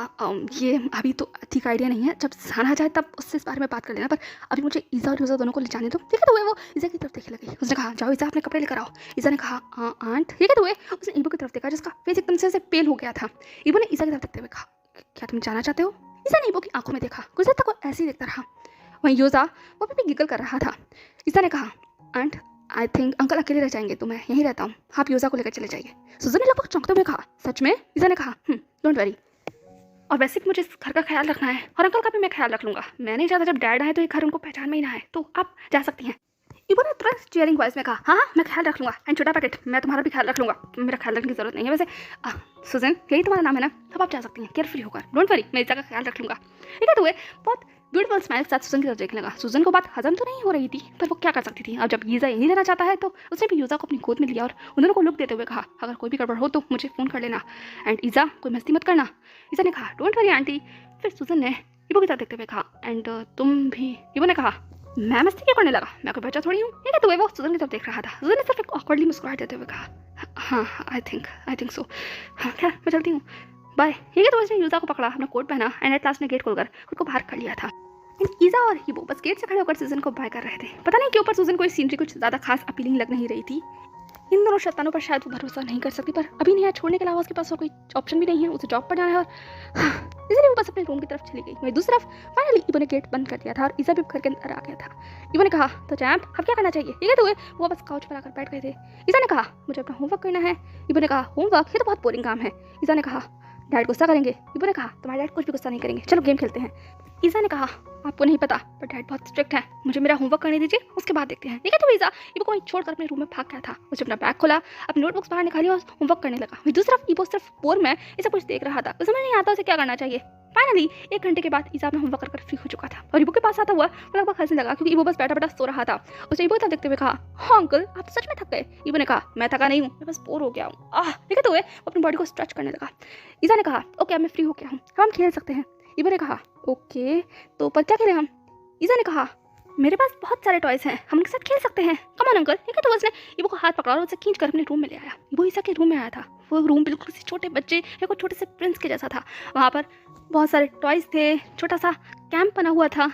ये अभी तो ठीक आइडिया नहीं है, जब जहान आ जाए तब उससे इस बारे में बात कर लेना, पर अभी मुझे ईजा और योजा दोनों को ले जाने दो। ठीक है तो वो ईजा की तरफ देखने लगी। उसने कहा, जाओ ईजा अपने कपड़े लेकर आओ। ईजा ने कहा, आंट। ठीक है तो उसने इबो की तरफ देखा जिसका फेस एकदम से पेल हो गया था। इबो ने ईजा की तरफ देखते हुए कहा, क्या तुम जाना चाहते हो? ईजा ने इबो की आंखों में देखा, कुछ देर तक वो ऐसे ही देखता रहा। वहीं योजा वो भी गिगल कर रहा था। ईजा ने कहा, आंट आई थिंक अंकल अकेले रह जाएंगे तो मैं यहीं रहता हूँ, आप यूज़ा को लेकर चले जाइए। सुजन ने लगभग चौंकते हुए कहा, सच में? ईज़ा ने कहा, डोंट वरी, और वैसे भी मुझे इस घर का ख्याल रखना है और अंकल का भी मैं ख्याल रख लूँगा। मैं नहीं चाहता जब डैड आए तो ये घर उनको पहचान में ही ना आए, तो आप जा सकती हैं। इबो ने तुरंत चीयरिंग वॉइस में कहा, हाँ हाँ मैं ख्याल रख लूँगा, एंड छोटा पैकेट मैं तुम्हारा भी ख्याल रख लूँगा, मेरा ख्याल रखने की जरूरत नहीं है। वैसे सुजन यही तुम्हारा नाम है ना, तब आप जा सकती हैं केयरफुली होकर, डोंट वरी मैं ईज़ा का ख्याल रख लूँगा। ठीक है, तो बहुत ब्यूटीफुल स्माइल के साथ सुजन की तरफ देखने लगा। सुजन को बात हजम तो नहीं हो रही थी, पर वो क्या कर सकती थी। अब जब ईज़ा यहीं रहना चाहता है तो उसने भी ईज़ा को अपनी गोद में लिया और उन दोनों को लुक देते हुए कहा, अगर कोई भी गड़बड़ हो तो मुझे फ़ोन कर लेना, एंड ईज़ा कोई मस्ती मत करना। ईज़ा ने कहा, डोंट वरी आंटी। फिर सुजन ने इबो की तरफ देखते हुए कहा, एंड तुम भी? इबो ने कहा, मैं मस्ती क्यों करने लगा, मैं कोई बच्चा थोड़ी हूँ। ठीक है, तो वो सुजन की तरफ देख रहा था। सुजन ने सिर्फ एक ऑकवर्डली मुस्कुराहट देते हुए कहा, हाँ आई थिंक सो, हाँ खैर मैं चलती हूँ, बाय। ठीक है, तो उसने यूज़ा को पकड़ा, अपना कोट पहना एंड एट लास्ट ने गेट खोलकर खुद को बाहर कर लिया था। ईज़ा और हिबो बस गेट से खड़े होकर सुजन को बाय कर रहे थे। पता नहीं क्यों पर सुजन को इस सीनरी कुछ ज़्यादा खास अपीलिंग लग नहीं रही थी। इन दोनों शैतानों पर शायद वो भरोसा नहीं कर सकती, पर अभी नहीं छोड़ने के अलावा उसके पास और कोई ऑप्शन भी नहीं है। उसे जॉब पर जाना है और इसलिए वो बस अपने रूम की तरफ चली गई। वहीं दूसरी तरफ फाइनली इबो ने गेट बंद कर दिया था और ईज़ा भी घर के अंदर आ गया था। इबो ने कहा, तो चैम्प अब क्या करना चाहिए? ठीक है, तो वो बस काउच पर आकर बैठ गए थे। ईज़ा ने कहा, मुझे अपना होमवर्क करना है। इबो ने कहा, होमवर्क? ये तो बहुत बोरिंग काम है। ईज़ा ने कहा, डैड गुस्सा करेंगे। इबो ने कहा, तुम्हारे डैड कुछ भी गुस्सा नहीं करेंगे, चलो गेम खेलते हैं। ईज़ा ने कहा, आपको नहीं पता पर डैड बहुत स्ट्रिक्ट है, मुझे मेरा होमवर्क करने दीजिए, उसके बाद देखते हैं। ठीक है, तो ईज़ा इबो को वहीं छोड़कर अपने रूम में भाग गया था। उसने अपना बैग खोला, अपनी नोटबुक्स बाहर निकाली और होमवर्क करने लगा। वहीं दूसरी तरफ इबो सिर्फ बोर में इसे कुछ देख रहा था, उसे समझ नहीं आता उसे क्या करना चाहिए। फाइनली 1 घंटे के बाद ईज़ा अपना होमवर्क कर फ्री हो चुका था और इबो के पास आता हुआ वो लगभग हंसने लगा, क्योंकि इबो बस बैठा बैठा सो रहा था। उसने इबो को देखते हुए कहा, हाँ अंकल आप सच में थक गए? इबो ने कहा, मैं थका नहीं हूँ, मैं बस बोर हो गया हूँ। ठीक है, तो वो अपनी बॉडी को स्ट्रेच करने लगा। ईज़ा ने कहा, ओके अब मैं फ्री हो गया हूँ, हम खेल सकते हैं। इबो ने कहा, ओके तो पर क्या खेलें हम? ईज़ा ने कहा, मेरे पास बहुत सारे टॉयज हैं, हम उनके साथ खेल सकते हैं, कम ऑन अंकल। ठीक है, तो उसने इबो को हाथ पकड़ा और उसे खींच कर अपने रूम में ले आया। इबो ईज़ा के रूम में आया था। वो रूम बिल्कुल किसी छोटे बच्चे या कोई छोटे से प्रिंस के जैसा था। वहाँ पर बहुत सारे टॉयज थे, छोटा सा कैंप बना हुआ था,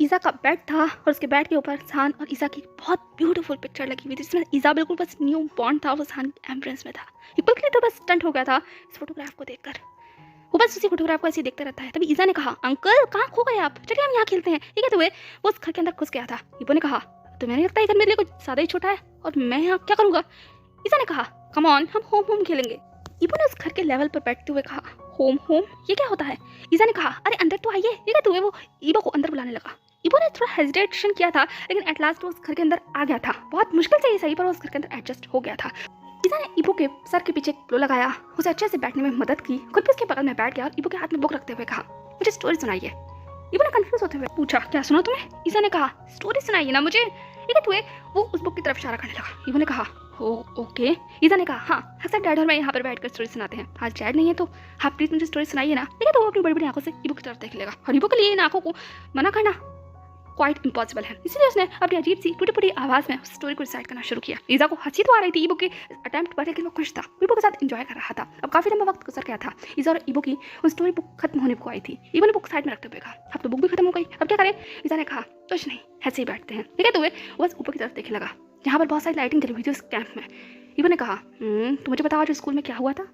ईज़ा का बेड था और उसके बेड के ऊपर सान और ईज़ा की बहुत ब्यूटीफुल पिक्चर लगी हुई थी, जिसमें ईज़ा बिल्कुल बस न्यू बॉर्न था, वो सान एम्ब्रेस में था। इबो के लिए तो बस स्टंट हो गया था इस फोटोग्राफ को देखकर। वो बस उसी फोटोग्राफ को ऐसे देखते रहता है। तभी ईज़ा ने कहा, अंकल कहाँ खो गए आप, चलिए हम यहाँ खेलते हैं। ठीक है, तो वो उस घर के अंदर घुस गया था। इबो ने कहा, तो मैंने लगता है घर मेरे लिए कुछ ज़्यादा ही छोटा है और मैं यहाँ क्या करूँगा? ईज़ा ने कहा, कम ऑन हम होम खेलेंगे। इबो ने उस घर के लेवल पर बैठते हुए कहा, होम ये क्या होता है? ईज़ा ने कहा, अरे अंदर तो आइए। ठीक है, तो वो इबो को अंदर बुलाने लगा। इबो ने थोड़ा हेजिटेशन किया था, लेकिन एट लास्ट वो उस घर के अंदर आ गया था। बहुत मुश्किल से ही सही, पर वो उस घर के अंदर एडजस्ट हो गया था। ईज़ा ने इबो के सर के पीछे एक पिलो लगाया, उसे अच्छे से बैठने में मदद की, खुद भी उसके बगल में बैठ गया और इबो के हाथ में बुक रखते हुए कहा, मुझे स्टोरी सुनाइए। इबो ने कंफ्यूज होते हुए पूछा, क्या सुना तुम्हें? ईज़ा ने कहा, स्टोरी सुनाइए ना मुझे। ठीक है, तो वो उस बुक की तरफ इशारा करने लगा। इबो ने कहा, ओके। ईज़ा ने कहा, हाँ अक्सर डैड और मैं यहाँ पर बैठकर स्टोरी सुनाते हैं, आज डैड नहीं है तो आप प्लीज मुझे स्टोरी सुनाइए ना। ठीक है, तो वो अपनी बड़ी बड़ी आंखों से इबो की तरफ देख लेगा और इबो के लिए इन आंखों को मना करना क्वाइट इम्पॉसिबल है, इसलिए उसने अपनी अजीब सी टूटी फूटी आवाज़ में उस स्टोरी को रिसाइट करना शुरू किया। ईज़ा को हंसी तो आ रही थी इबो के अटेम्प्ट पर, लेकिन वो खुश था, इबो के साथ एंजॉय कर रहा था। अब काफ़ी लंबा वक्त गुजर गया था। ईज़ा और इबो की वो स्टोरी बुक खत्म होने को आई थी। इबो ने बुक साइड में रखते हुए कहा, अब तो बुक भी खत्म हो गई, अब क्या करें? ईज़ा ने कहा, कुछ नहीं ऐसे ही बैठते हैं। ठीक है, तो वो बस ऊपर की तरफ देखने लगा जहाँ पर बहुत सारी लाइटिंग जली हुई थी उस कैंप में। इबो ने कहा, तो मुझे बताओ आज स्कूल में क्या हुआ था?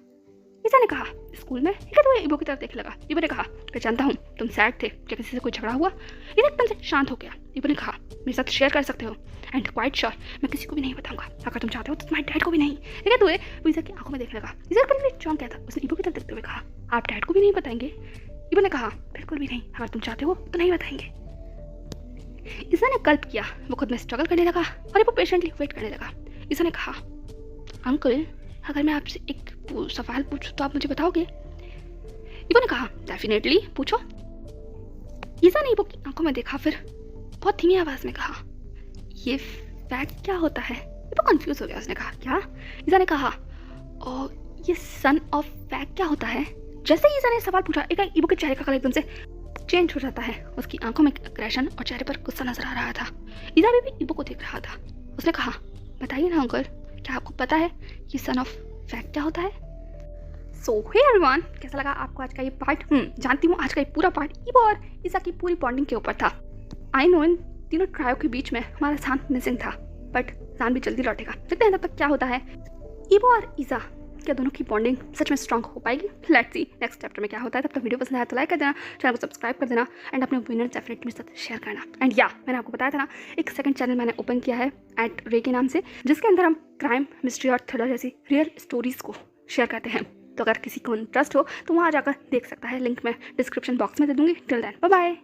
ईज़ा ने कहा, स्कूल में? ठीक है, तो इबो की तरफ देखने लगा। इबो ने कहा, मैं जानता हूँ तुम सैड थे, क्या किसी से कोई झगड़ा हुआ? ईज़ा एकदम से शांत हो गया। इबो ने कहा, मेरे साथ शेयर कर सकते हो, एंड क्वाइट श्योर मैं किसी को भी नहीं बताऊंगा, अगर तुम चाहते हो तो तुम्हारे डैड को भी नहीं। ठीक है, तो ईज़ा की आंखों में देखने लगा। ईज़ा बड़ी चौंक गया था। उसने इबो की तरफ देखते हुए कहा, आप डैड को भी नहीं बताएंगे? इबो ने कहा, बिल्कुल भी नहीं, अगर तुम चाहते हो तो नहीं बताएंगे। ईज़ा ने गल्प किया, वो खुद में स्ट्रगल करने लगा और इबो पेशेंटली वेट करने लगा। ईज़ा ने कहा, अंकल अगर मैं आपसे एक सवाल पूछूं तो आप मुझे बताओगे? इबो ने कहा, डेफिनेटली पूछो। ईज़ा ने इबो की आंखों में देखा, फिर बहुत धीमी आवाज में कहा, ये फैक्ट क्या होता है? इबो कंफ्यूज हो गया। उसने कहा, क्या? ईज़ा ने कहा, और ये सन ऑफ फैक्ट क्या होता है? जैसे ही ईज़ा ने सवाल पूछा, एक इबो के चेहरे का कलर एकदम से चेंज हो जाता है। उसकी आंखों में अग्रेशन और चेहरे पर गुस्सा नजर आ रहा था। ईज़ा भी इबो को देख रहा था। उसने कहा, बताइए ना अंकल, क्या आपको पता है कि सन ऑफ फैक्ट क्या होता है? सो हे एवरीवन, कैसा लगा आपको आज का ये पार्ट? जानती हूँ आज का ये पूरा पार्ट इबो और ईज़ा की पूरी बॉन्डिंग के ऊपर था। आई नो इन तीनों ट्रायो के बीच में हमारा सान मिसिंग था, बट सान भी जल्दी लौटेगा। देखते हैं तब तक क्या होता है। इबो और ईज़ा क्या दोनों की बॉन्डिंग सच में स्ट्रॉन्ग हो पाएगी। लेट्स सी नेक्स्ट चैप्टर में क्या होता है। तब तक वीडियो पसंद आया तो लाइक कर देना, चैनल को सब्सक्राइब कर देना एंड अपने ओपिनियन डेफिनेटली मेरे साथ शेयर करना। एंड या मैंने आपको बताया था ना, एक सेकंड चैनल मैंने ओपन किया है एट रे के नाम से, जिसके अंदर हम क्राइम, मिस्ट्री और थ्रिलर जैसी रियल स्टोरीज़ को शेयर करते हैं। तो अगर किसी को इंटरेस्ट हो तो वहाँ जाकर देख सकता है, लिंक मैं डिस्क्रिप्शन बॉक्स में दे दूँगी। Till then bye bye.